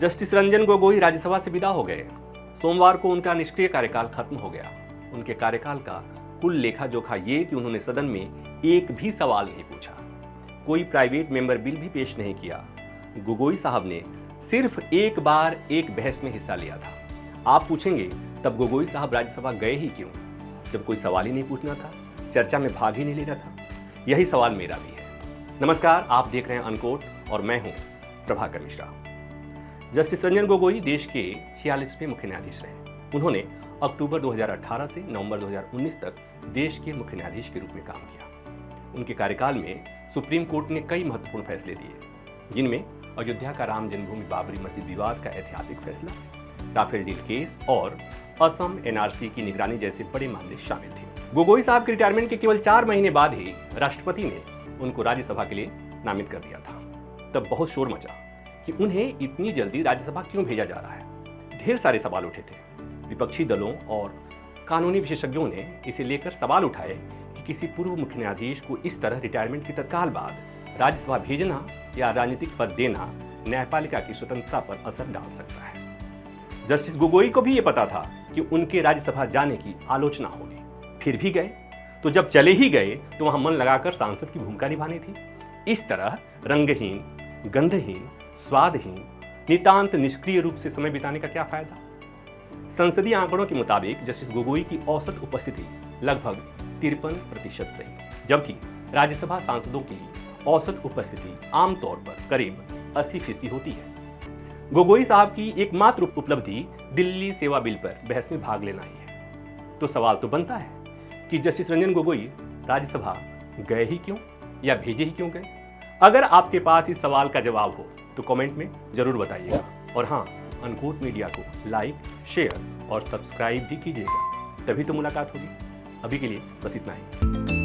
Justice Ranjan Gogoi Rajya Sabha से विदा हो गए। सोमवार को उनका निष्क्रिय कार्यकाल खत्म हो गया। उनके कार्यकाल का कुल लेखा जोखा ये कि उन्होंने सदन में एक भी सवाल नहीं पूछा, कोई प्राइवेट मेंबर बिल भी पेश नहीं किया। गोगोई साहब ने सिर्फ एक बार एक बहस में हिस्सा लिया था। आप पूछेंगे तब गोगोई साहब राज्यसभा गए ही क्यों, जब कोई सवाल ही नहीं पूछना था, चर्चा में भाग ही नहीं लेना था। यही सवाल मेरा भी है। नमस्कार, आप देख रहे हैं अनकोट और मैं हूं प्रभाकर मिश्रा। जस्टिस रंजन गोगोई देश के 46वें मुख्य न्यायाधीश रहे। उन्होंने अक्टूबर 2018 से नवंबर 2019 तक देश के मुख्य न्यायाधीश के रूप में काम किया। उनके कार्यकाल में सुप्रीम कोर्ट ने कई महत्वपूर्ण फैसले दिए, जिनमें अयोध्या का राम जन्मभूमि बाबरी मस्जिद विवाद का ऐतिहासिक फैसला, राफेल डील केस और असम एनआरसी की निगरानी जैसे बड़े मामले शामिल थे। गोगोई साहब के रिटायरमेंट के केवल 4 महीने बाद ही राष्ट्रपति ने उनको राज्यसभा के लिए नामित कर दिया था। तब बहुत शोर मचा कि उन्हें इतनी जल्दी राज्यसभा क्यों भेजा जा रहा है। ढेर सारे सवाल उठे थे। विपक्षी दलों और कानूनी विशेषज्ञों ने इसे लेकर सवाल उठाए कि किसी पूर्व मुख्य न्यायाधीश को इस तरह रिटायरमेंट के तत्काल बाद राज्यसभा भेजना या राजनीतिक पद देना न्यायपालिका की स्वतंत्रता पर असर डाल सकता है। जस्टिस गोगोई को भी ये पता था कि उनके राज्यसभा जाने की आलोचना होगी, फिर भी गए। तो जब चले ही गए तो वहां मन लगाकर सांसद की भूमिका निभानी थी। इस तरह रंगहीन, गंधहीन, स्वादहीन, नितांत निष्क्रिय रूप से समय बिताने का क्या फायदा। संसदीय आंकड़ों के मुताबिक जस्टिस गोगोई की औसत उपस्थिति लगभग 53% रही, जबकि राज्यसभा सांसदों की औसत उपस्थिति आमतौर पर करीब 80% होती है। गोगोई साहब की एकमात्र उपलब्धि दिल्ली सेवा बिल पर बहस में भाग लेना ही है। तो सवाल तो बनता है कि जस्टिस रंजन गोगोई राज्यसभा गए ही क्यों या भेजे ही क्यों गए। अगर आपके पास इस सवाल का जवाब हो तो कमेंट में जरूर बताइएगा। और हाँ, अनकोट मीडिया को लाइक, शेयर और सब्सक्राइब भी कीजिएगा, तभी तो मुलाकात होगी। अभी के लिए बस इतना ही।